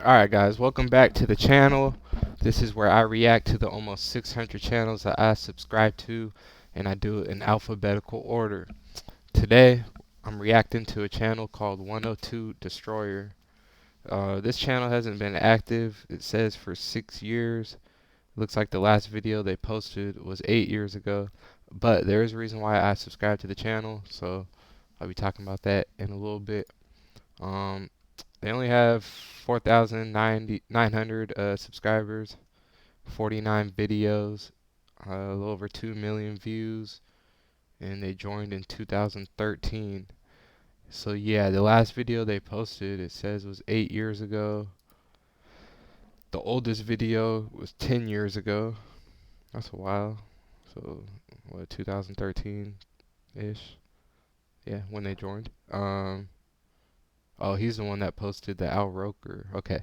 Alright guys, welcome back to the channel. This is where I react to the almost 600 channels that I subscribe to, and I do it in alphabetical order. Today, I'm reacting to a channel called 102TheDestroyer. This channel hasn't been active, it says, for 6 years. It looks like the last video they posted was 8 years ago, but there is a reason why I subscribe to the channel, so I'll be talking about that in a little bit. They only have 4,900 subscribers, 49 videos, a little over 2 million views, and they joined in 2013. So yeah, the last video they posted, it says, was 8 years ago. The oldest video was 10 years ago. That's a while. So what, 2013-ish? Yeah, when they joined. Oh, he's the one that posted the Al Roker. Okay,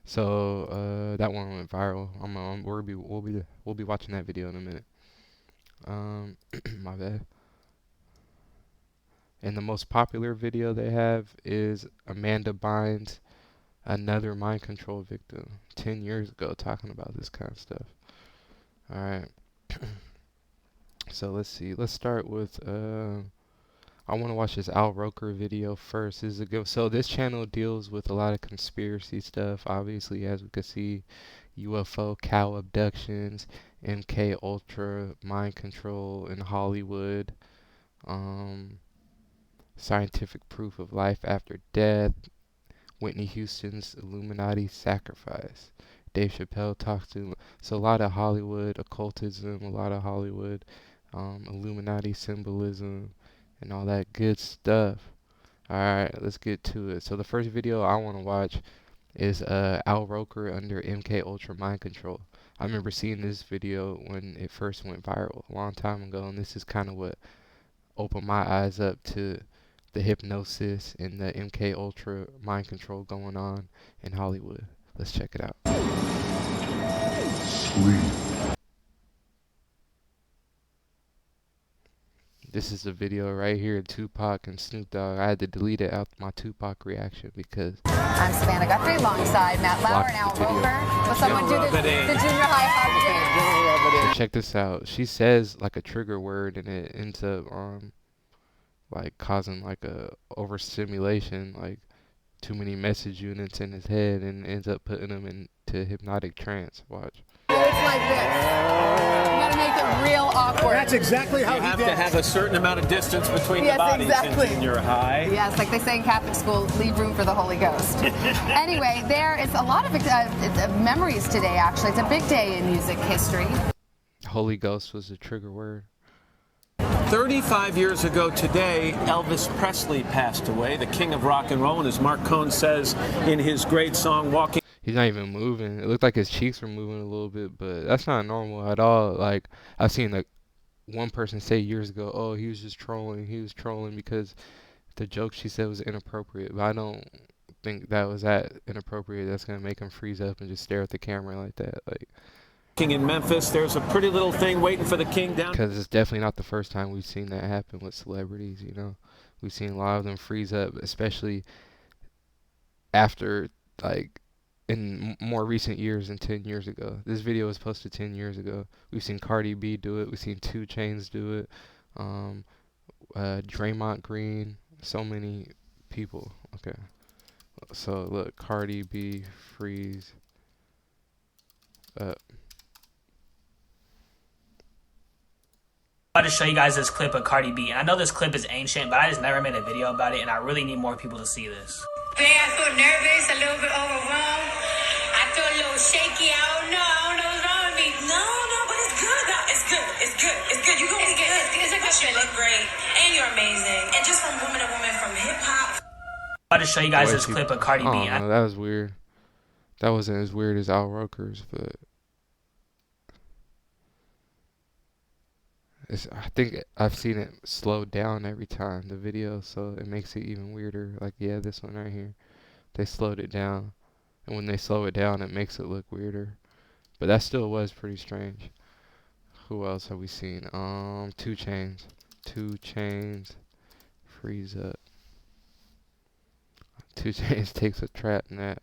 so that one went viral. We'll be watching that video in a minute. My bad. And the most popular video they have is Amanda Bynes, another mind control victim, 10 years ago, talking about this kind of stuff. All right. So let's see. Let's start with I want to watch this Al Roker video first. This is a good. So this channel deals with a lot of conspiracy stuff. Obviously, as we can see, UFO, cow abductions, mkultra, mind control in Hollywood, scientific proof of life after death, Whitney Houston's Illuminati sacrifice. Dave Chappelle talks to. So a lot of Hollywood occultism, a lot of Hollywood Illuminati symbolism, and all that good stuff. Alright, let's get to it. So the first video I want to watch is Al Roker under mkultra mind control. I remember seeing this video when it first went viral a long time ago, and this is kind of what opened my eyes up to the hypnosis and the mkultra mind control going on in Hollywood. Let's check it out. Sleep. This is a video right here, Tupac and Snoop Dogg. I had to delete it out my Tupac reaction because I'm Savannah Guthrie alongside Matt Lauer and Al Roker. Will someone do the junior high hug? Check this out. She says like a trigger word and it ends up like causing like a overstimulation, like too many message units in his head, and ends up putting him into hypnotic trance. Watch. It's like this. You gotta make it real awkward. That's exactly how you have to have a certain amount of distance between the bodies in junior high. Yes, like they say in Catholic school, leave room for the Holy Ghost. Anyway, there is a lot of memories today, actually. It's a big day in music history. Holy Ghost was the trigger word. 35 years ago today, Elvis Presley passed away, the king of rock and roll, and as Mark Cohn says in his great song, Walking... He's not even moving. It looked like his cheeks were moving a little bit, but that's not normal at all. Like, I've seen like one person say years ago, oh, he was just trolling. He was trolling because the joke she said was inappropriate. But I don't think that was that inappropriate. That's going to make him freeze up and just stare at the camera like that. Like, King in Memphis, there's a pretty little thing waiting for the king down. Because it's definitely not the first time we've seen that happen with celebrities, you know. We've seen a lot of them freeze up, especially after, like, in more recent years than 10 years ago. This video was posted 10 years ago. We've seen Cardi B do it. We've seen 2 Chainz do it. Draymond Green. So many people. Okay. So, look. Cardi B freeze up. I'm about to show you guys this clip of Cardi B. And I know this clip is ancient, but I just never made a video about it, and I really need more people to see this. Today I feel nervous, a little bit overwhelmed. I feel a little shaky. I don't know what's wrong with me. No, but it's good. No, it's good. You're going to get it. It's like you look great, and you're amazing. And just from woman to woman, from hip hop. I'm about to show you guys this clip of Cardi B. No, that was weird. That wasn't as weird as Al Roker's, but I think I've seen it slowed down every time, the video, so it makes it even weirder. Like, yeah, this one right here, they slowed it down, and when they slow it down, it makes it look weirder. But that still was pretty strange. Who else have we seen? 2 Chainz. 2 Chainz freeze up. 2 Chainz takes a trap nap.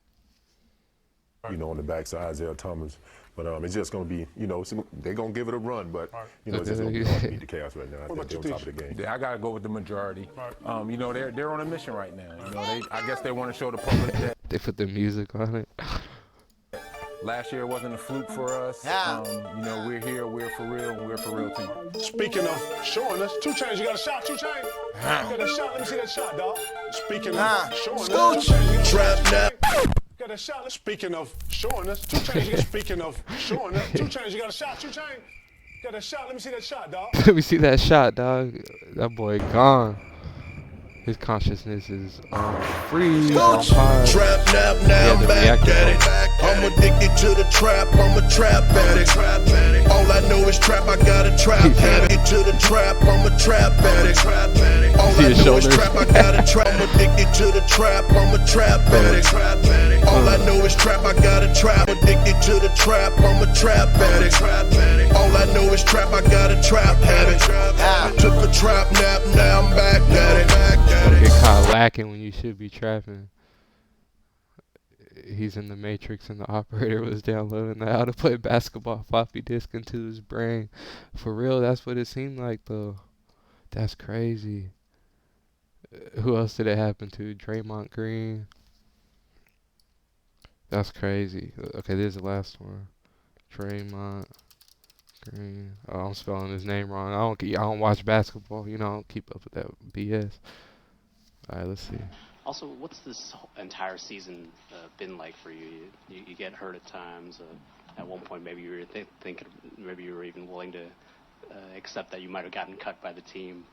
you know, on the backside, Isaiah Thomas. But it's just going to be, you know, they're going to give it a run, but, you know, it's just going to be hard to beat the Chaos right now. I think they're on top of the game. Yeah, I got to go with the majority. You know, they're on a mission right now. You know, I guess they want to show the public that They put the music on it. last year wasn't a fluke for us. You know, we're here, we're for real, and we're for real team. Speaking of showing us, 2 Chainz, you got a shot, 2 Chainz? You got a shot, let me see that shot, dog. Speaking of showing us, 2 Chainz, you got a shot. Got a shot. Speaking of showing us, 2 Chainz. Speaking of showing us, 2 Chainz, you got a shot, 2 Chainz? Got a shot, let me see that shot, dog. Let me see that shot, dog. That boy gone. His consciousness is on freeze, on pause. Trap now, I'm back at it. I'm addicted to the trap, I'm a trap addict. All I know is trap, I got a trap addict. To the trap, I'm a trap addict. All I know is trap, I got a trap. I'm addicted to the trap, I'm a trap addict. All I know is trap, I got a trap. Addicted to the trap, I'm a trap addict. All I know is trap, I got a trap habit. I took a trap nap, now I'm back at it. Get caught lacking when you should be trapping. He's in the Matrix and the operator was downloading the how to play basketball floppy disk into his brain. For real, that's what it seemed like though. That's crazy. Who else did it happen to? Draymond Green. That's crazy. Okay, this is the last one. Draymond Green. Oh, I'm spelling his name wrong. I don't watch basketball. You know, I don't keep up with that BS. All right, let's see. Also, what's this entire season been like for you? You get hurt at times. At one point, maybe you were thinking, maybe you were even willing to accept that you might have gotten cut by the team.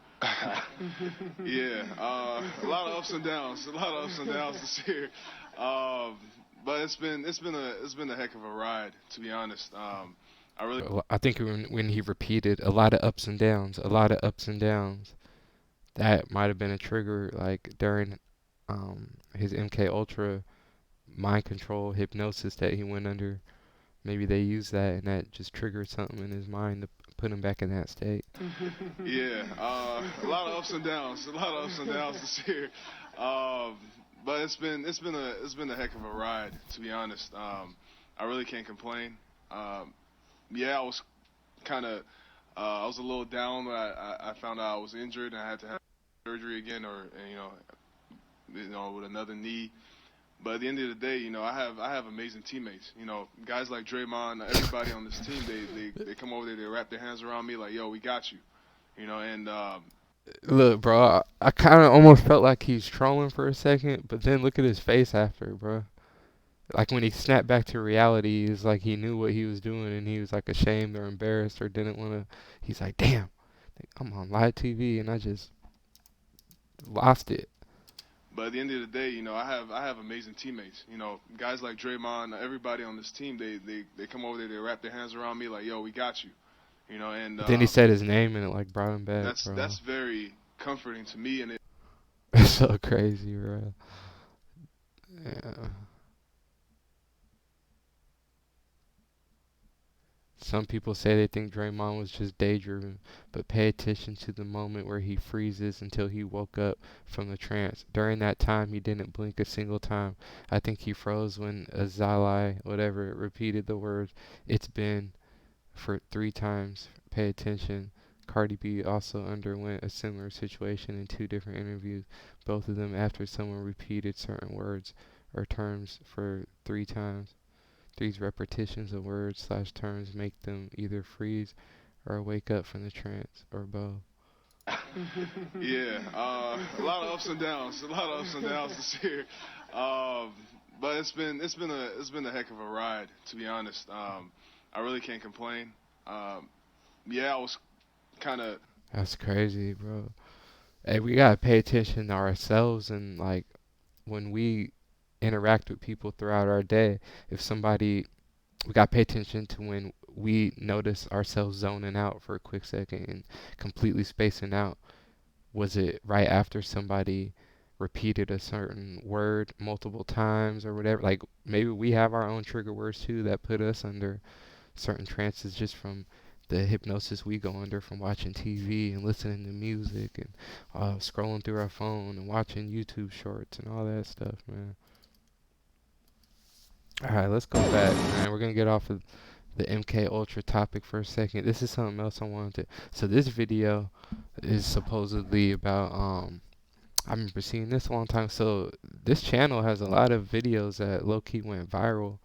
Yeah, a lot of ups and downs. A lot of ups and downs this year. But it's been a heck of a ride, to be honest. I think when he repeated a lot of ups and downs, a lot of ups and downs, that might have been a trigger, like during his MKUltra mind control hypnosis that he went under. Maybe they used that and that just triggered something in his mind to put him back in that state. Yeah, a lot of ups and downs. A lot of ups and downs this year. But it's been a heck of a ride, to be honest. I really can't complain. Yeah, I was I was a little down when I found out I was injured and I had to have surgery again, or you know, with another knee. But at the end of the day, you know, I have amazing teammates. You know, guys like Draymond, everybody on this team, they come over there, they wrap their hands around me like, yo, we got you. You know, and look, bro, I kind of almost felt like he's trolling for a second, but then look at his face after, bro. Like when he snapped back to reality, it's like he knew what he was doing and he was like ashamed or embarrassed or didn't want to. He's like, damn, I'm on live TV and I just lost it. But at the end of the day, you know, I have amazing teammates. You know, guys like Draymond, everybody on this team, they come over there, they wrap their hands around me like, yo, we got you. You know, and then he said his name and it like brought him back. That's very comforting to me, and it's so crazy, bro. Yeah. Some people say they think Draymond was just daydreaming, but pay attention to the moment where he freezes until he woke up from the trance. During that time, he didn't blink a single time. I think he froze when Azalai, whatever, repeated the words, "It's been," for 3 times. Pay attention. Cardi B also underwent a similar situation in 2 different interviews, both of them after someone repeated certain words or terms for 3 times. These repetitions of words/terms make them either freeze or wake up from the trance, or both. Yeah, a lot of ups and downs. A lot of ups and downs this year. But it's been a heck of a ride, to be honest. I really can't complain. Yeah, I was That's crazy, bro. Hey, we gotta pay attention to ourselves, and like when we interact with people throughout our day, we gotta pay attention to when we notice ourselves zoning out for a quick second and completely spacing out. Was it right after somebody repeated a certain word multiple times or whatever? Like maybe we have our own trigger words too that put us under certain trances just from the hypnosis we go under from watching TV and listening to music and scrolling through our phone and watching YouTube shorts and all that stuff, man. All right, let's go back, man. We're gonna get off of the MKUltra topic for a second. This is something else I wanted to. So this video is supposedly about I remember seeing this a long time. So this channel has a lot of videos that low-key went viral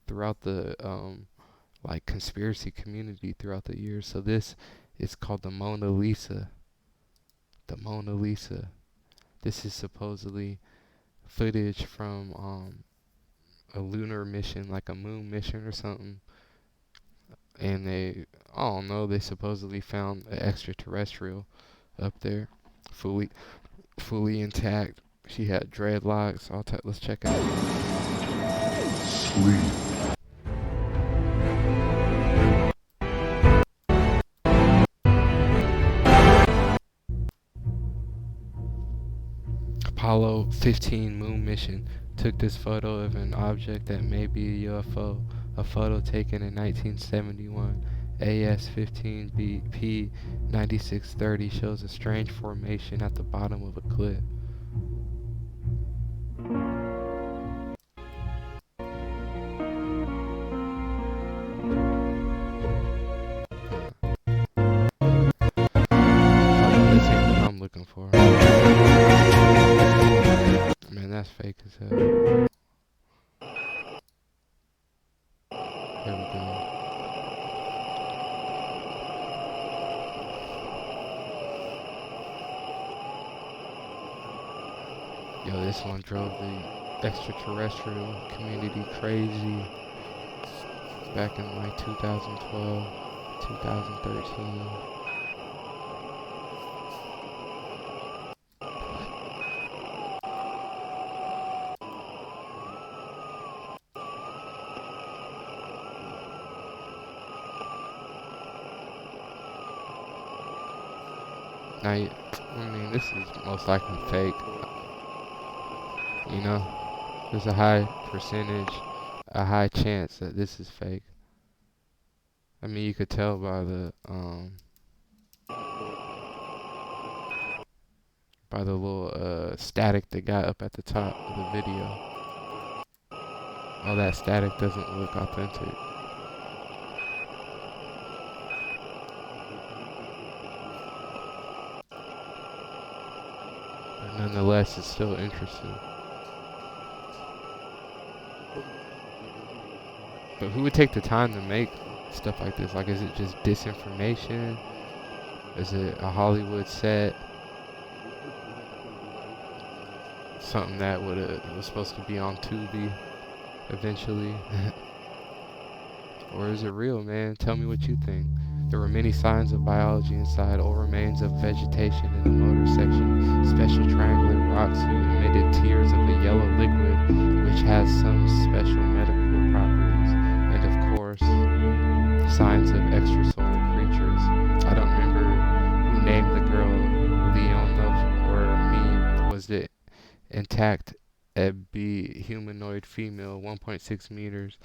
throughout the like conspiracy community throughout the years. So this is called the Mona Lisa. The Mona Lisa. This is supposedly footage from a lunar mission, like a moon mission or something. And they, I don't know, they supposedly found an extraterrestrial up there, fully intact. She had dreadlocks. Let's check it out. Sleep. Apollo 15 moon mission took this photo of an object that may be a UFO. A photo taken in 1971. AS-15B P9630 shows a strange formation at the bottom of a cliff. This ain't what I'm looking for. Man, that's fake as hell. Here we go. Yo, this one drove the extraterrestrial community crazy back in like 2012, 2013. Now, I mean, this is most likely fake. You know, there's a high percentage, a high chance that this is fake. I mean, you could tell by the little static they got up at the top of the video. All that static doesn't look authentic. But nonetheless, it's still interesting. But who would take the time to make stuff like this? Like, is it just disinformation? Is it a Hollywood set? Something that was supposed to be on Tubi eventually? Or is it real, man? Tell me what you think. There were many signs of biology inside, old remains of vegetation in the motor section, special triangular rocks who emitted tears of a yellow liquid which has some special medical properties, and of course, signs of extrasolar creatures. I don't remember who named the girl Leonov or me. Was it intact B humanoid female, 1.6 meters,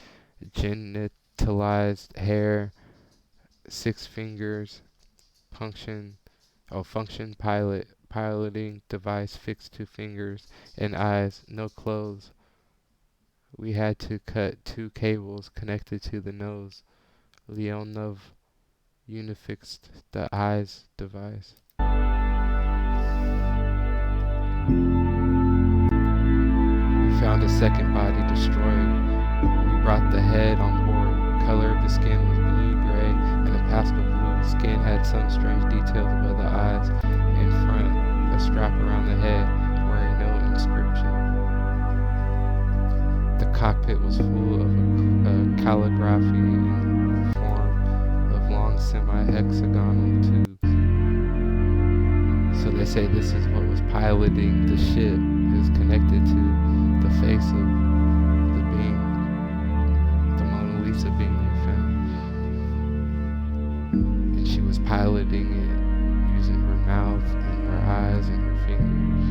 genitalized hair, 6 fingers, function piloting device fixed to fingers and eyes, no clothes. We had to cut 2 cables connected to the nose. Leonov unifixed the eyes device. We found a second body destroyed. We brought the head on board. Color of the skin was blue-gray and a pastel blue. Skin had some strange details above the eyes. In front, a strap around the head wearing no inscription. The cockpit was full of calligraphy in the form of long semi-hexagonal tubes. So they say this is what was piloting the ship. It was connected to the face of the being, the Mona Lisa being they found. And she was piloting it using her mouth and her eyes and her fingers.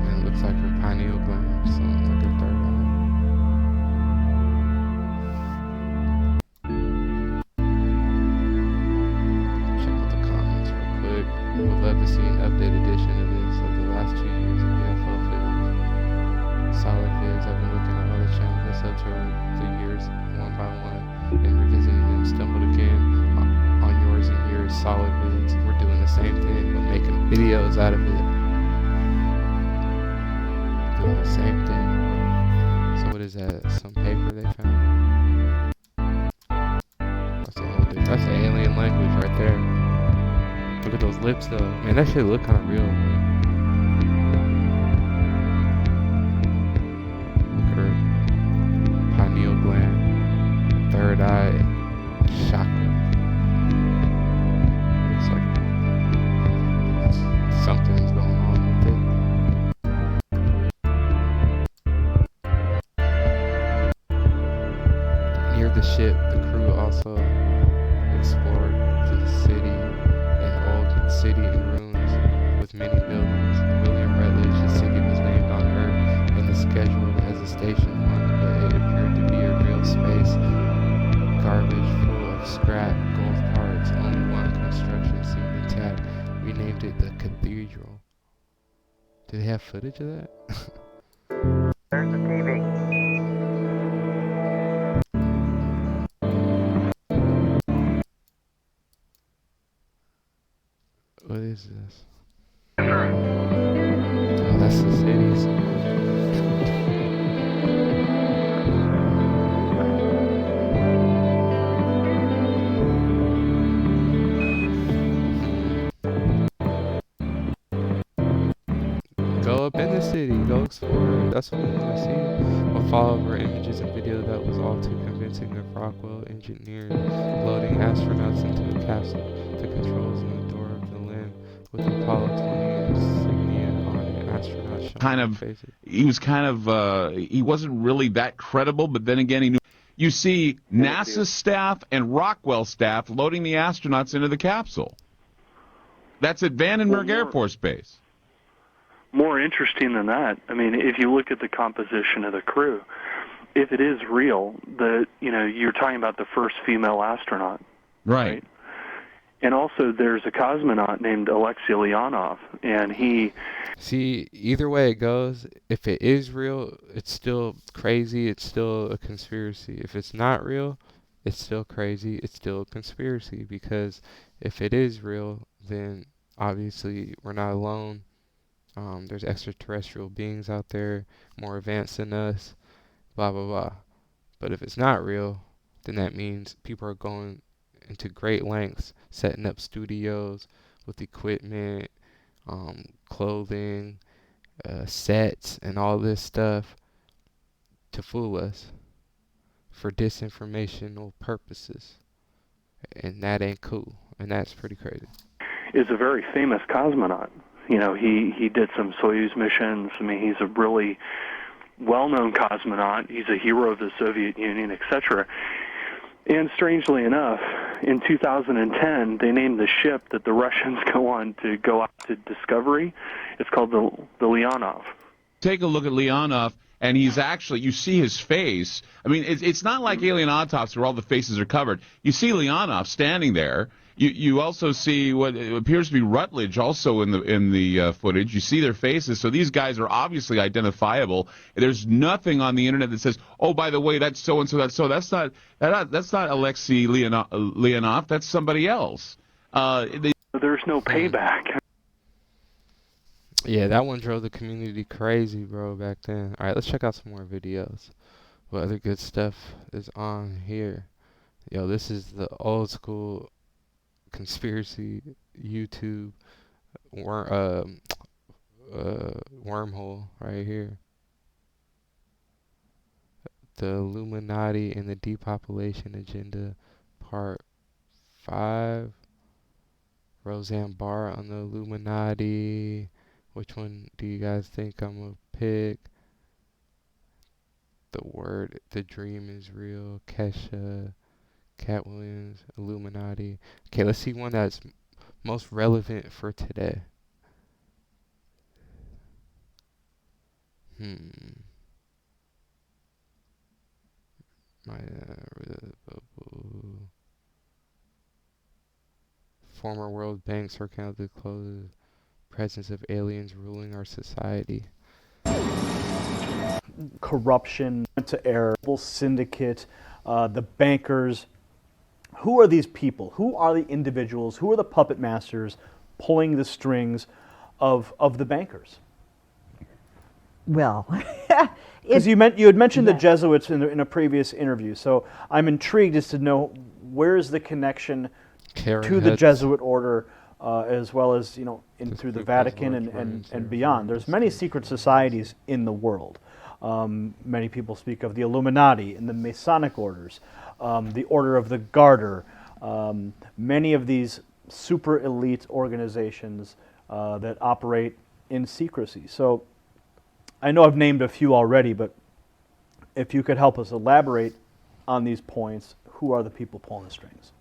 And it looks like her pineal gland or something, like her third eye. Check out the comments real quick. Would love to see an updated edition of this of the last 2 years of UFO footage. Solid vids. concepts over the years, one by one, and revisiting them. Stumbled again on yours and yours, solid vids. We're doing the same thing, but making videos out of it. Doing the same thing. So what is that? Some paper they found? That's a whole different. That's an alien language right there. Look at those lips though. Man, that shit look kind of real. Look at her pineal gland, third eye, chakra. Looks like something's going on with it. Near the ship, the crew also explored the city, an old city in ruins with many buildings. William Rutledge, the city was named on Earth and is scheduled as a Station 1, but it appeared to be a real space garbage full of scrap gold parts. Only one construction seemed intact. We named it the Cathedral. Do they have footage of that? There's the TV. What is this? Oh, that's the cities. Go up in the city, go explore. That's what we want to see. We'll follow over images and video that was all too convincing of Rockwell engineers loading astronauts into a capsule. The controls in the door of the land with Apollo 20 insignia on it. Astronauts showing faces. He was kind of, he wasn't really that credible, but then again, he knew. You see NASA staff and Rockwell staff loading the astronauts into the capsule. That's at Vandenberg Air Force Base. More interesting than that, I mean, if you look at the composition of the crew, if it is real, you're talking about the first female astronaut. Right? And also there's a cosmonaut named Alexei Leonov, and he... See, either way it goes, if it is real, it's still crazy, it's still a conspiracy. If it's not real, it's still crazy, it's still a conspiracy. Because if it is real, then obviously we're not alone. There's extraterrestrial beings out there, more advanced than us, blah, blah, blah. But if it's not real, then that means people are going into great lengths, setting up studios with equipment, clothing, sets, and all this stuff to fool us for disinformational purposes. And that ain't cool, and that's pretty crazy. Is a very famous cosmonaut. You know, he did some Soyuz missions. I mean, he's a really well-known cosmonaut. He's a hero of the Soviet Union, etc. And strangely enough, in 2010, they named the ship that the Russians go on to go out to Discovery. It's called the Leonov. Take a look at Leonov, and he's actually, you see his face. I mean, it's not like alien autopsy where all the faces are covered. You see Leonov standing there. You also see what appears to be Rutledge also in the footage. You see their faces, so these guys are obviously identifiable. There's nothing on the internet that says, "Oh, by the way, that's so and so." That's not Alexei Leonov. That's somebody else. There's no payback. Yeah, that one drove the community crazy, bro, back then. All right, let's check out some more videos. What other good stuff is on here? Yo, this is the old school conspiracy YouTube wormhole right here. The Illuminati and the Depopulation Agenda, Part 5. Roseanne Barr on the Illuminati. Which one do you guys think I'm gonna pick? The Dream is Real. Kesha. Cat Williams, Illuminati. Okay, let's see one that's most relevant for today. Former World Bank circling out the close presence of aliens ruling our society. corruption, to error, syndicate, the bankers. Who are these people? Who are the individuals? Who are the puppet masters pulling the strings of the bankers? Well, because you had mentioned the Jesuits in a previous interview, so I'm intrigued as to know where is the connection to the Jesuit order, as well as through the Vatican and beyond. There's many secret societies in the world. Many people speak of the Illuminati and the Masonic orders, the Order of the Garter, many of these super elite organizations that operate in secrecy. So I know I've named a few already, but if you could help us elaborate on these points, who are the people pulling the strings?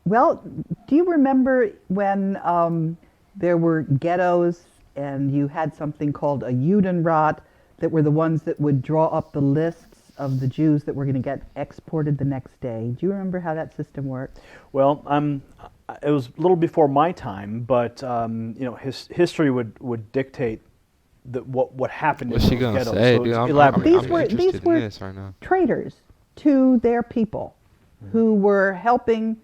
Well, do you remember when there were ghettos and you had something called a Judenrat that were the ones that would draw up the lists of the Jews that were going to get exported the next day? Do you remember how that system worked? Well, it was a little before my time, but history would dictate what happened in those ghettos. Say, so dude, these were traitors to their people who were helping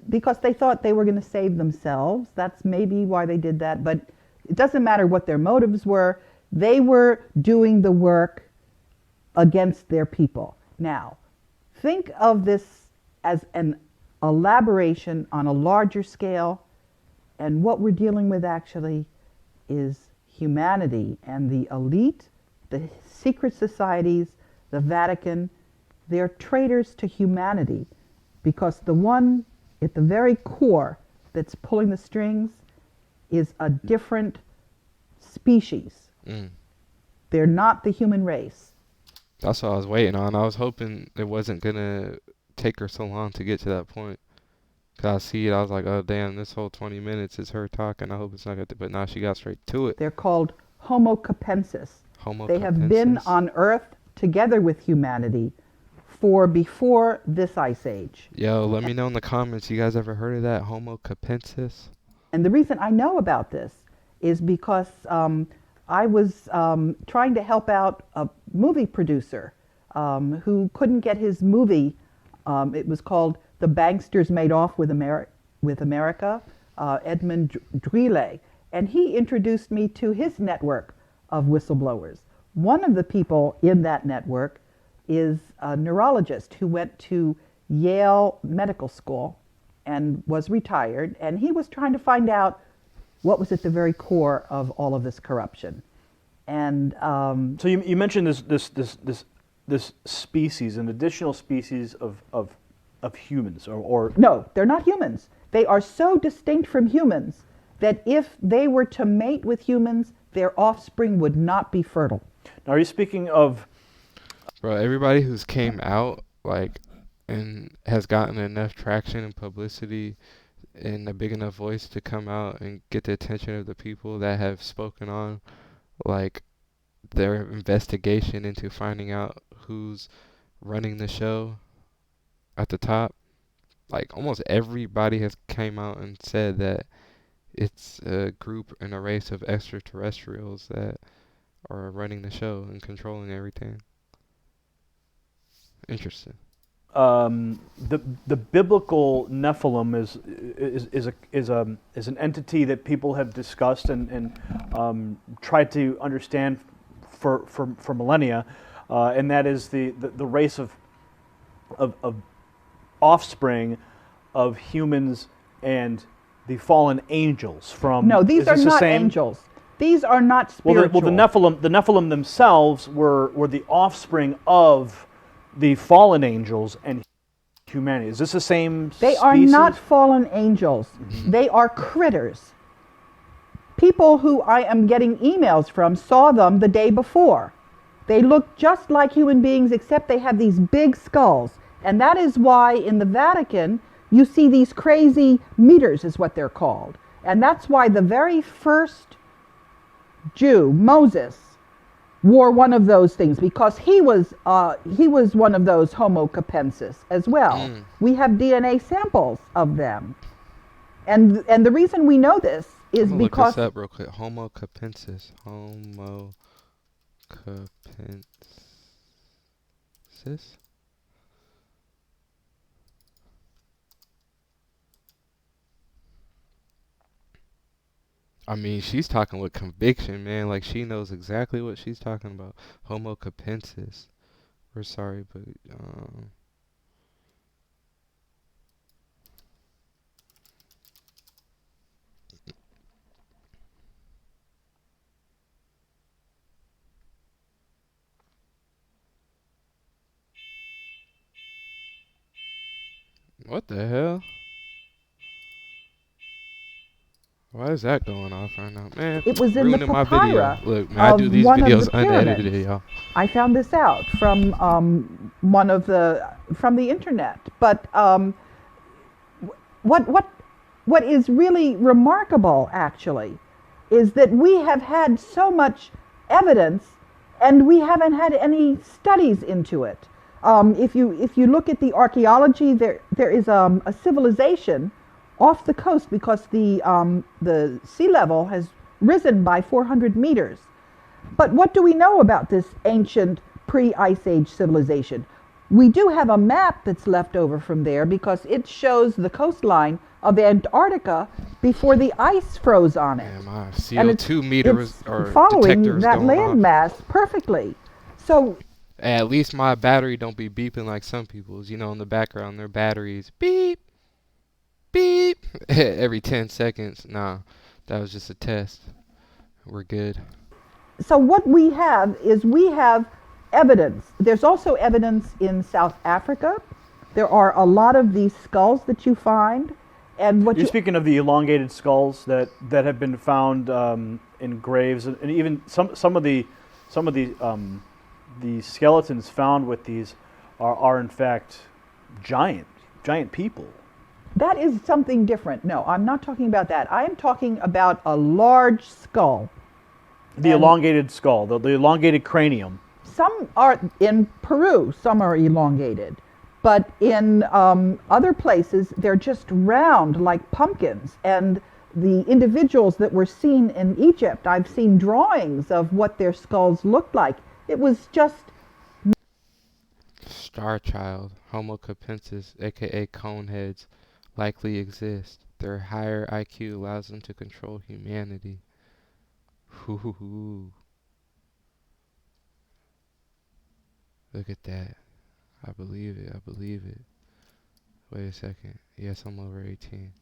because they thought they were going to save themselves. That's maybe why they did that, but it doesn't matter what their motives were. They were doing the work against their people. Now, think of this as an elaboration on a larger scale, and what we're dealing with actually is humanity and the elite, the secret societies, the Vatican. They're traitors to humanity, because the one at the very core that's pulling the strings is a different species. They're not the human race. That's what I was waiting on. I was hoping it wasn't going to take her so long to get to that point. Because I see it, I was like, oh damn, this whole 20 minutes is her talking. I hope it's not going to, but now she got straight to it. They're called Homo capensis. Homo They capensis. have been on Earth together with humanity for before this ice age. Yo, let me know in the comments, you guys ever heard of that, Homo capensis? And the reason I know about this is because I was trying to help out a movie producer who couldn't get his movie. It was called The Banksters Made Off with America, Edmund Drille. And he introduced me to his network of whistleblowers. One of the people in that network is a neurologist who went to Yale Medical School and was retired, and he was trying to find out what was at the very core of all of this corruption. And so you mentioned this species, an additional species of humans, or no, they're not humans. They are so distinct from humans that if they were to mate with humans, their offspring would not be fertile. Now, are you speaking of? Bro, everybody who's came out and has gotten enough traction and publicity and a big enough voice to come out and get the attention of the people that have spoken on their investigation into finding out who's running the show at the top. Almost everybody has came out and said that it's a group and a race of extraterrestrials that are running the show and controlling everything. Interesting. The biblical Nephilim is an entity that people have discussed and tried to understand for millennia, and that is the race of offspring of humans and the fallen angels from. No, these are not angels. These are not spiritual. Well, the Nephilim themselves were the offspring of the fallen angels and humanity. Is this the same species? They are not fallen angels. Mm-hmm. They are critters. People who I am getting emails from saw them the day before. They look just like human beings, except they have these big skulls. And that is why in the Vatican, you see these crazy meters, is what they're called. And that's why the very first Jew, Moses, wore one of those things, because he was one of those Homo capensis as well. We have DNA samples of them, and the reason we know this is because look this up real quick. Homo capensis. Homo capensis. I mean, she's talking with conviction, man. Like, she knows exactly what she's talking about. Homo capensis. We're sorry, but what the hell? Why is that going off right now? Man, It was in the ruining my video. papyra Look, man, I of do these one of videos the pyramids. unedited, y'all. I found this out from from the internet. But what is really remarkable, actually, is that we have had so much evidence, and we haven't had any studies into it. If you look at the archaeology, there is a civilization off the coast because the sea level has risen by 400 meters. But what do we know about this ancient pre-Ice Age civilization? We do have a map that's left over from there because it shows the coastline of Antarctica before the ice froze on it. Man, my CO2 meter is or following detector is that going off. landmass perfectly. So At least my battery don't be beeping like some people's. You know, in the background, their batteries beep, beep every 10 seconds. Nah, that was just a test. We're good. So what we have is we have evidence. There's also evidence in South Africa. There are a lot of these skulls that you find. And what You're speaking of the elongated skulls that have been found in graves, and even some of the skeletons found with these are in fact giant people. That is something different. No, I'm not talking about that. I am talking about a large skull. The elongated skull, the elongated cranium. Some are in Peru, some are elongated. But in other places, they're just round like pumpkins. And the individuals that were seen in Egypt, I've seen drawings of what their skulls looked like. It was just... Star Child, Homo capensis, aka coneheads, likely exist. Their higher IQ allows them to control humanity. Hoo-hoo-hoo. Look at that. I believe it. I believe it. Wait a second. Yes, I'm over 18.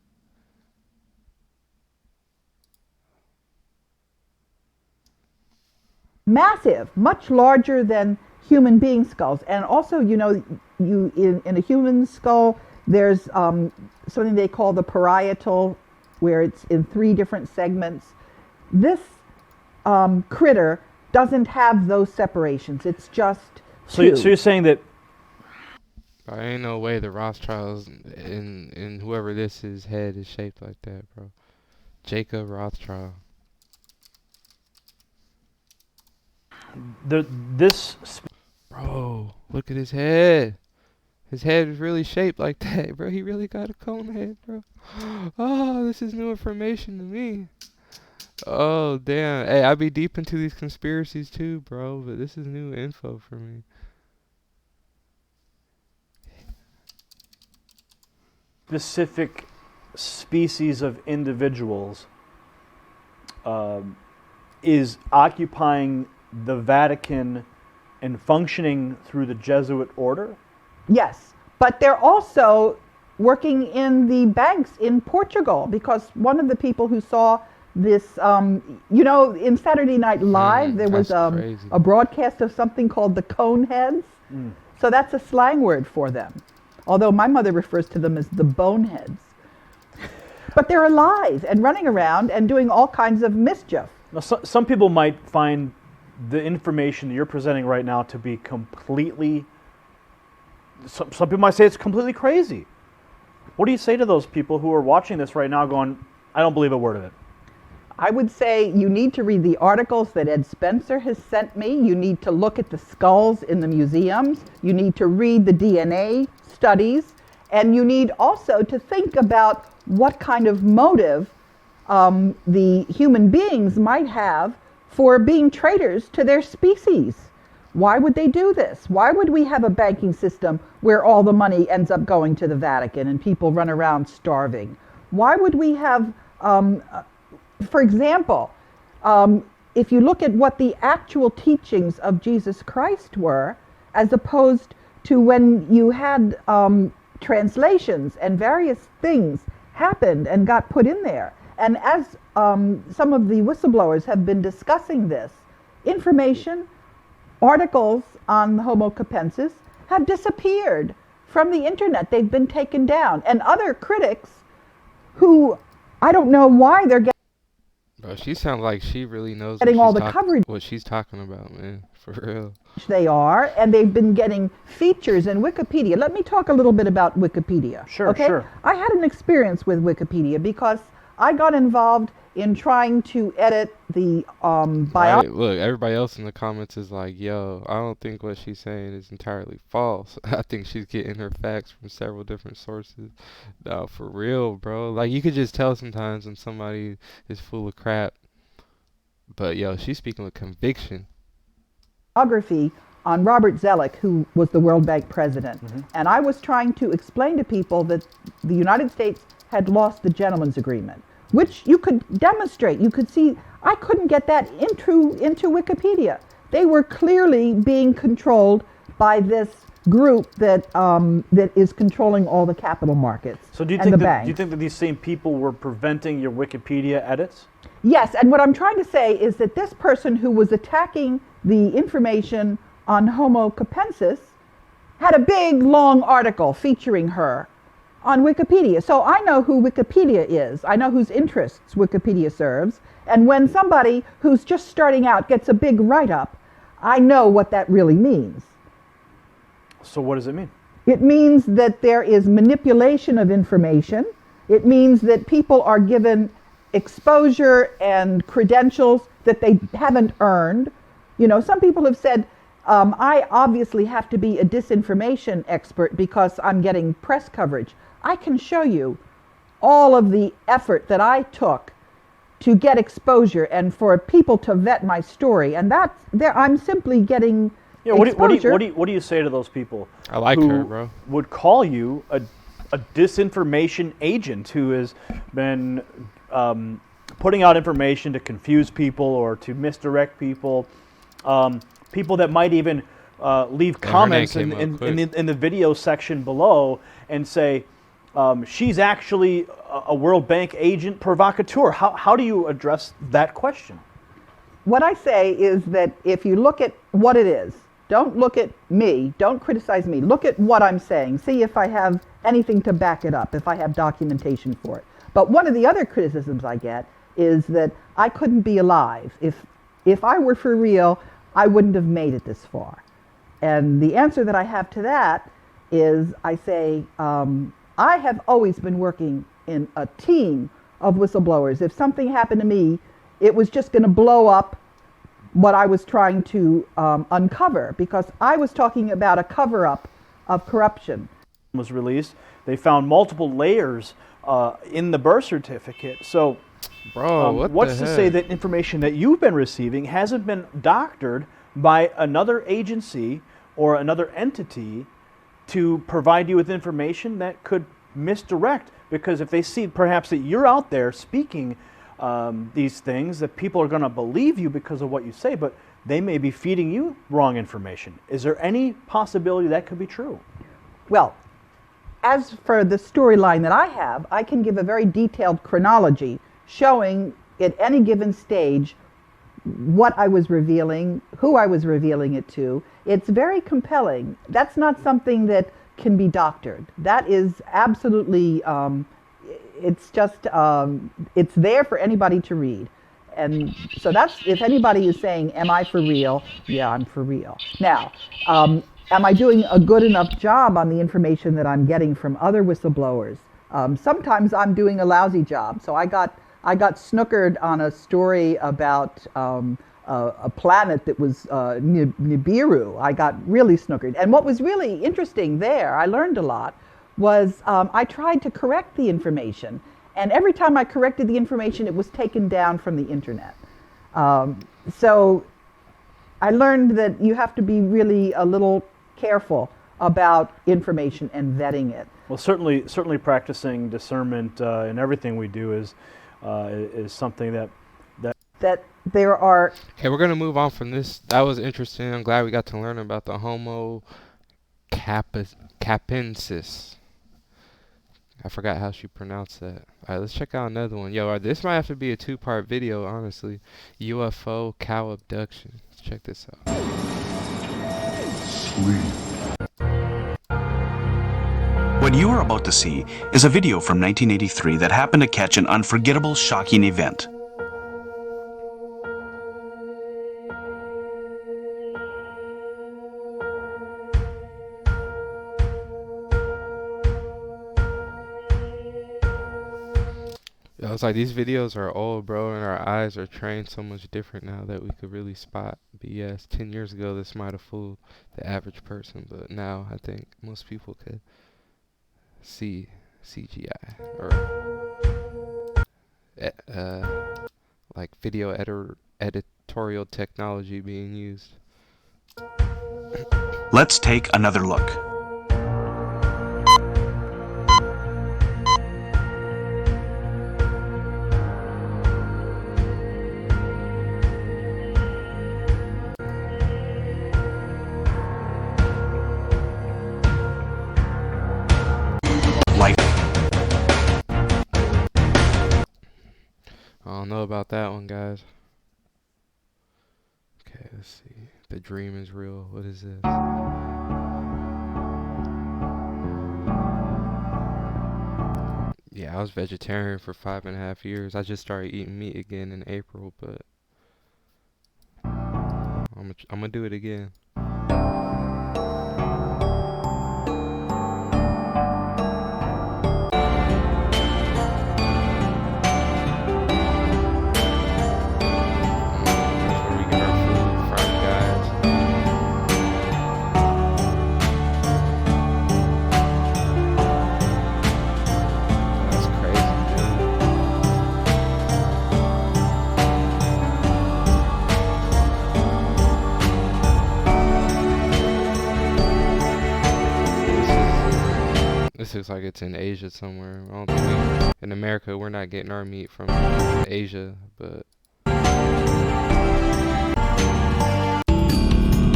massive, much larger than human being skulls. And also, you know, in a human skull, there's something they call the parietal, where it's in 3 different segments. This critter doesn't have those separations. It's just two. So you're saying that Bro, ain't no way the Rothschilds in whoever this is head is shaped like that, bro. Jacob Rothschild. Bro, look at his head. His head is really shaped like that, bro. He really got a cone head, bro. Oh, this is new information to me. Oh, damn. Hey, I be deep into these conspiracies too, bro, but this is new info for me. Specific species of individuals is occupying the Vatican and functioning through the Jesuit order? Yes, but they're also working in the banks in Portugal, because one of the people who saw this, you know, in Saturday Night Live, there was a broadcast of something called the Coneheads. So that's a slang word for them. Although my mother refers to them as the boneheads. But they're alive and running around and doing all kinds of mischief. Now, some people might find the information that you're presenting right now to be completely... Some people might say it's completely crazy. What do you say to those people who are watching this right now going, I don't believe a word of it? I would say you need to read the articles that Ed Spencer has sent me. You need to look at the skulls in the museums. You need to read the DNA studies. And you need also to think about what kind of motive the human beings might have for being traitors to their species. Why would they do this? Why would we have a banking system where all the money ends up going to the Vatican and people run around starving? Why would we have, for example, if you look at what the actual teachings of Jesus Christ were, as opposed to when you had translations and various things happened and got put in there. And as some of the whistleblowers have been discussing this, information, articles on Homo capensis have disappeared from the internet. They've been taken down. And other critics who, I don't know why they're getting... Bro, she sounds like she really knows what she's talking about, man. For real. They are, and they've been getting features in Wikipedia. Let me talk a little bit about Wikipedia. Sure, okay? sure. I had an experience with Wikipedia because I got involved in trying to edit the biography. Right, look, everybody else in the comments is like, yo, I don't think what she's saying is entirely false. I think she's getting her facts from several different sources. No, for real, bro. Like, you could just tell sometimes when somebody is full of crap. But, yo, she's speaking with conviction. Biography on Robert Zoellick, who was the World Bank president. And I was trying to explain to people that the United States had lost the gentleman's agreement, which you could demonstrate. You could see, I couldn't get that into Wikipedia. They were clearly being controlled by this group that that is controlling all the capital markets. So do you and think that these same people were preventing your Wikipedia edits? Yes, and what I'm trying to say is that this person who was attacking the information on Homo capensis had a big, long article featuring her on Wikipedia. So I know who Wikipedia is. I know whose interests Wikipedia serves. And when somebody who's just starting out gets a big write-up, I know what that really means. So what does it mean? It means that there is manipulation of information. It means that people are given exposure and credentials that they haven't earned. You know, some people have said, I obviously have to be a disinformation expert because I'm getting press coverage. I can show you all of the effort that I took to get exposure and for people to vet my story. And that's there. I'm simply getting exposure. What do you say to those people? I like who her, bro. Would call you a disinformation agent who has been putting out information to confuse people or to misdirect people. People that might even leave comments in the video section below and say, she's actually a World Bank agent provocateur. How do you address that question? What I say is that if you look at what it is, don't look at me, don't criticize me, look at what I'm saying, see if I have anything to back it up, if I have documentation for it. But one of the other criticisms I get is that I couldn't be alive. If I were for real, I wouldn't have made it this far. And the answer that I have to that is I say, I have always been working in a team of whistleblowers. If something happened to me, it was just going to blow up what I was trying to uncover, because I was talking about a cover-up of corruption. Was released. They found multiple layers in the birth certificate. So, bro, what's to say that information that you've been receiving hasn't been doctored by another agency or another entity to provide you with information that could misdirect? Because if they see perhaps that you're out there speaking these things, that people are going to believe you because of what you say, but they may be feeding you wrong information. Is there any possibility that could be true? Well, as for the storyline that I have, I can give a very detailed chronology showing at any given stage what I was revealing, who I was revealing it to. It's very compelling. That's not something that can be doctored. That is absolutely, it's just, it's there for anybody to read. And so that's, if anybody is saying, am I for real? Yeah, I'm for real. Now, am I doing a good enough job on the information that I'm getting from other whistleblowers? Sometimes I'm doing a lousy job. So I got snookered on a story about a planet that was Nibiru. I got really snookered. And what was really interesting there, I learned a lot, was I tried to correct the information. And every time I corrected the information, it was taken down from the internet. So I learned that you have to be really a little careful about information and vetting it. Well, certainly practicing discernment in everything we do is something that there are. Okay, we're gonna move on from this. That was interesting. I'm glad we got to learn about the Homo capensis. I forgot how she pronounced that. All right, let's check out another one. Yo, this might have to be a 2-part video, honestly. UFO cow abduction. Let's check this out. What you are about to see is a video from 1983 that happened to catch an unforgettable, shocking event. Yo, it's like these videos are old, bro, and our eyes are trained so much different now that we could really spot BS. 10 years ago, this might have fooled the average person, but now I think most people could see CGI or like video editorial technology being used. Let's take another look. I don't know about that one, guys. Okay, let's see. The dream is real. What is this? Yeah, I was vegetarian for 5.5 years. I just started eating meat again in April, but I'm gonna do it again. This looks like it's in Asia somewhere. I don't think in America we're not getting our meat from Asia, but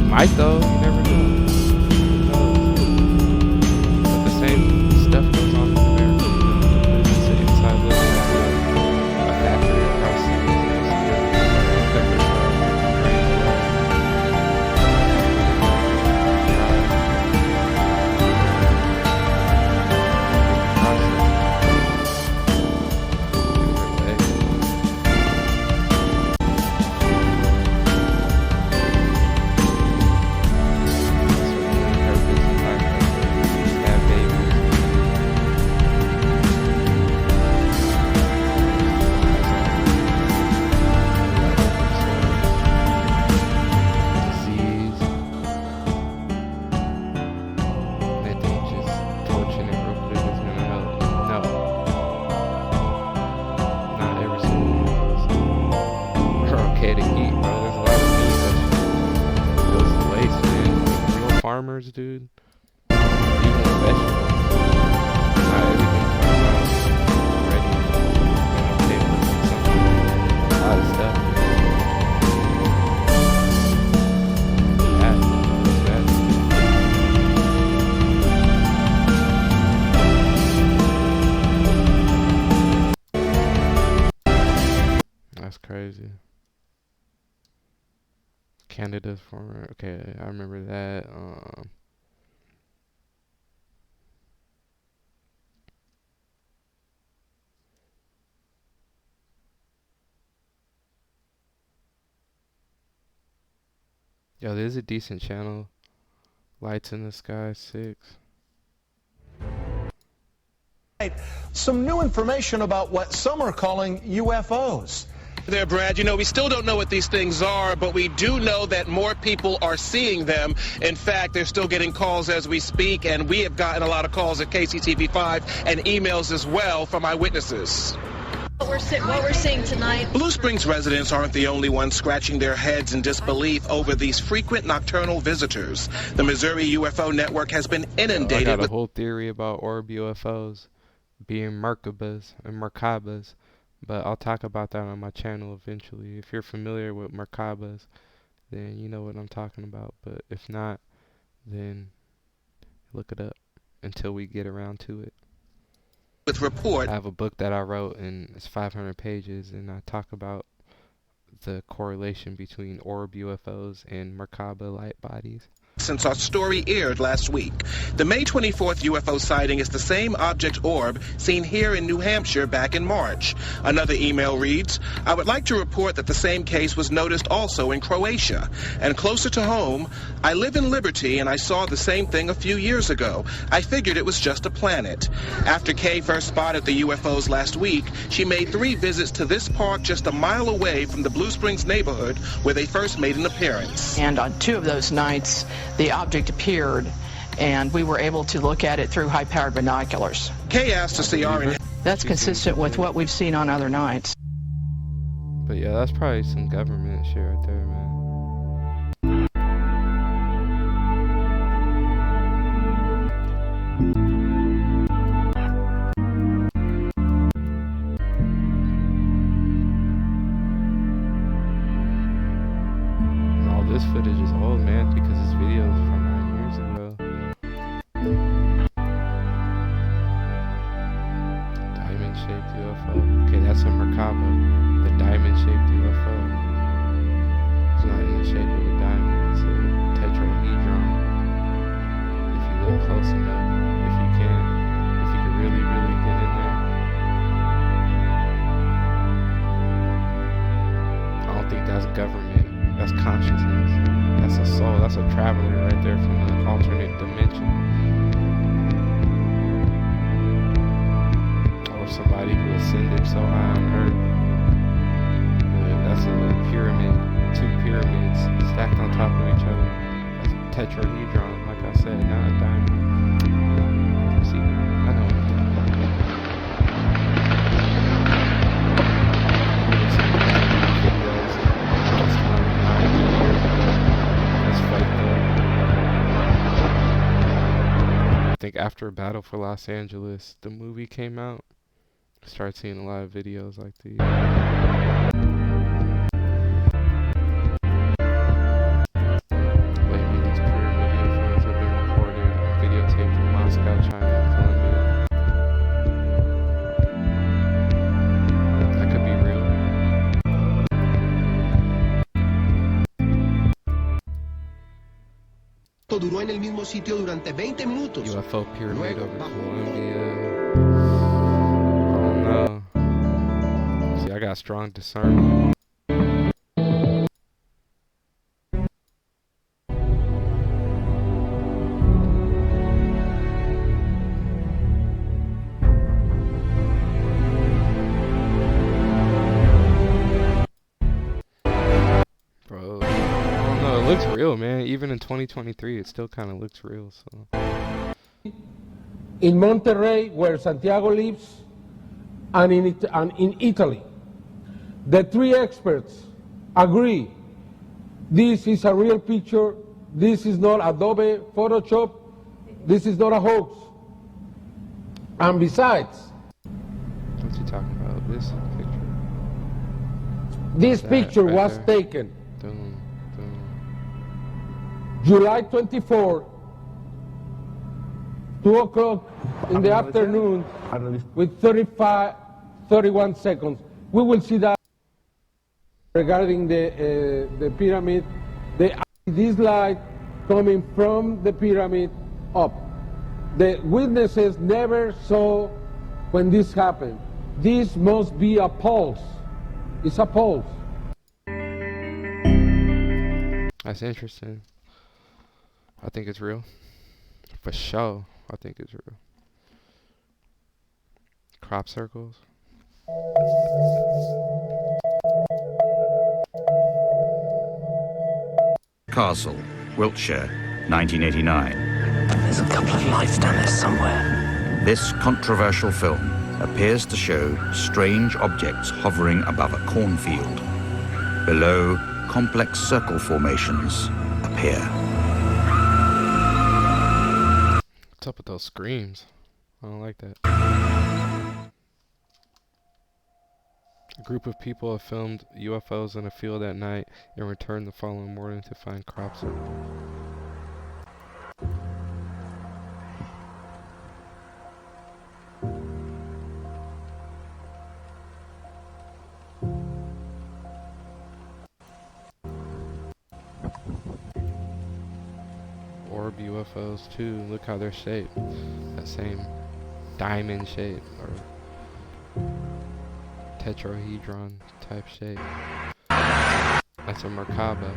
might though. You never know. But the same stuff goes on in America. It's inside a factory across the farmers, dude. Even with vegetables. Not everything comes out ready on paper. A lot of stuff. That's crazy. Canada's former. Okay, I remember that. Yo, there's a decent channel. Lights in the Sky 6. Some new information about what some are calling UFOs. There, Brad, you know, we still don't know what these things are, but we do know that more people are seeing them. In fact, they're still getting calls as we speak, and we have gotten a lot of calls at KCTV5 and emails as well from eyewitnesses. What we're seeing tonight. Blue Springs residents aren't the only ones scratching their heads in disbelief over these frequent nocturnal visitors. The Missouri UFO Network has been inundated I got a with whole theory about orb UFOs being Merkabas and Merkabas, but I'll talk about that on my channel eventually. If you're familiar with Merkabas, then you know what I'm talking about, but if not, then look it up until we get around to it. with report. I have a book that I wrote, and it's 500 pages, and I talk about the correlation between orb UFOs and Merkaba light bodies. Since our story aired last week. The May 24th UFO sighting is the same object orb seen here in New Hampshire back in March. Another email reads, I would like to report that the same case was noticed also in Croatia. And closer to home, I live in Liberty and I saw the same thing a few years ago. I figured it was just a planet. After Kay first spotted the UFOs last week, she made 3 visits to this park just a mile away from the Blue Springs neighborhood where they first made an appearance. And on 2 of those nights, the object appeared, and we were able to look at it through high-powered binoculars. Kay asked to see our... That's consistent with what we've seen on other nights. But yeah, that's probably some government shit right there, man. This footage is old, man, because this video is from 9 years ago. Diamond-shaped UFO. Okay, that's a Merkaba. The diamond-shaped UFO. It's not in the shape of a diamond. It's a tetrahedron. If you look close enough, if you can really, really get in there. I don't think that's government. That's consciousness. That's a soul. That's a traveler right there from an alternate dimension. Or somebody who ascended so high on Earth. That's a pyramid. 2 pyramids stacked on top of each other. That's a tetrahedron, like I said, not a diamond. See, I know what I'm talking about. I think after Battle for Los Angeles, the movie came out, I started seeing a lot of videos like these. Lately, these pyramid UFOs have been reported and videotaped in Moscow, China, and Colombia. That could be real. Duró en el mismo sitio durante 20 minutos. UFO pyramid over Colombia. I don't know. See, I got strong discernment. Bro, I don't know. It looks real, man. Even in 2023, it still kind of looks real. So. In Monterrey, where Santiago lives, and in Italy. The 3 experts agree this is a real picture, this is not Adobe Photoshop, this is not a hoax. And besides, what's he talking about? This picture? This picture right was there. taken July 24, 2 o'clock in the afternoon with 31 seconds. We will see that regarding the pyramid. This light coming from the pyramid up. The witnesses never saw when this happened. This must be a pulse. It's a pulse. That's interesting. I think it's real. For sure, I think it's real. Crop circles. Castle, Wiltshire, 1989. There's a couple of lights down there somewhere. This controversial film appears to show strange objects hovering above a cornfield. Below, complex circle formations appear. What's up with those screams? I don't like that. A group of people have filmed UFOs in a field at night and returned the following morning to find crop circles. Orb UFOs too. Look how they're shaped. That same diamond shape or tetrahedron type shape. That's a Merkaba.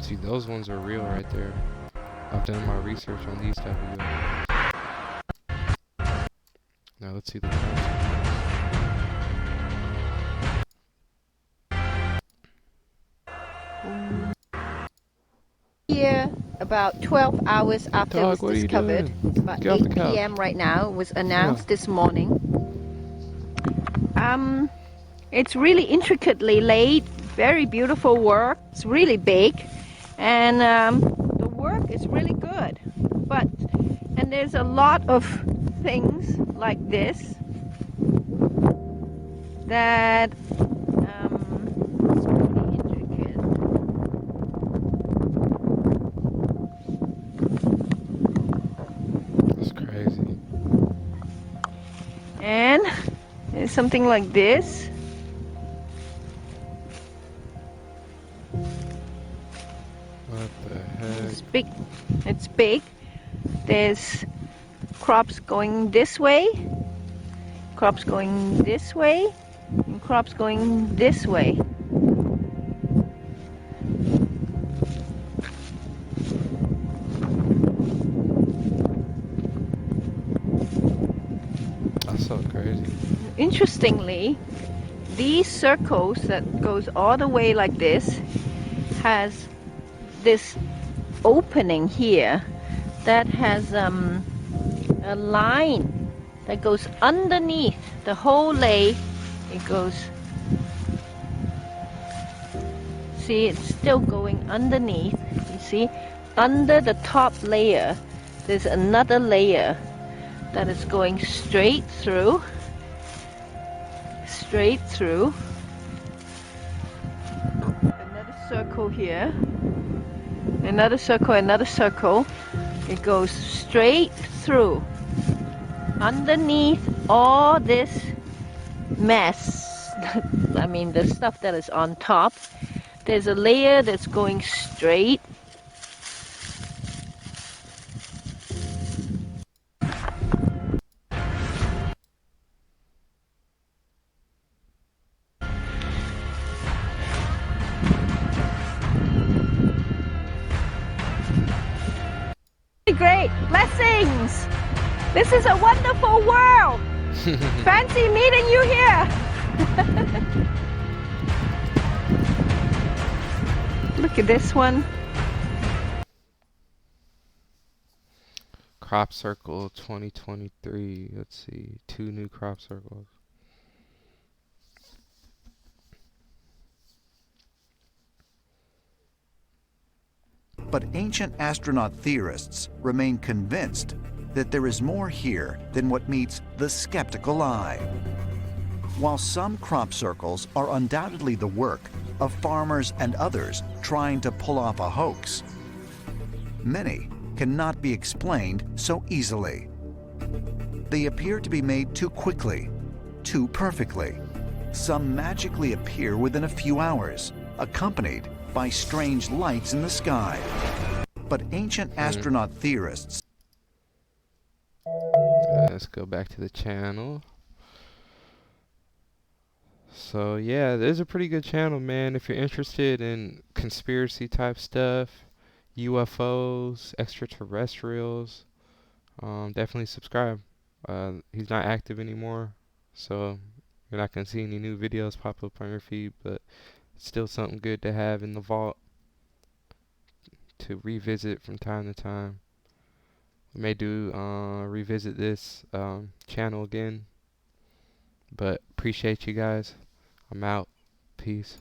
See, those ones are real right there. I've done my research on these type of UFOs. Now let's see the Here, about 12 hours after Dog, it was discovered, about 8 p.m. right now, was announced this morning. It's really intricately laid, very beautiful work. It's really big, and the work is really good. And there's a lot of things like this that it's really intricate. That's crazy. And there's something like this. What the heck? It's big. It's big. There's crops going this way, crops going this way, and crops going this way. That's so crazy. Interestingly, these circles that goes all the way like this has this opening here that has a line that goes underneath the whole lay. It goes, see, it's still going underneath. You see, under the top layer there's another layer that is going straight through, another circle here, another circle. It goes straight through underneath all this mess. I mean, the stuff that is on top. There's a layer that's going straight. Great blessings. This is a wonderful world. Fancy meeting you here. Look at this one. Crop circle 2023. Let's see. 2 new crop circles. But ancient astronaut theorists remain convinced that there is more here than what meets the skeptical eye. While some crop circles are undoubtedly the work of farmers and others trying to pull off a hoax, many cannot be explained so easily. They appear to be made too quickly, too perfectly. Some magically appear within a few hours, accompanied by strange lights in the sky. But ancient astronaut theorists... Let's go back to the channel. So yeah, there's a pretty good channel, man. If you're interested in conspiracy type stuff, UFOs, extraterrestrials, definitely subscribe. He's not active anymore, so you're not gonna see any new videos pop up on your feed, but Still something good to have in the vault to revisit from time to time. We may do revisit this channel again, but appreciate you guys. I'm out. Peace.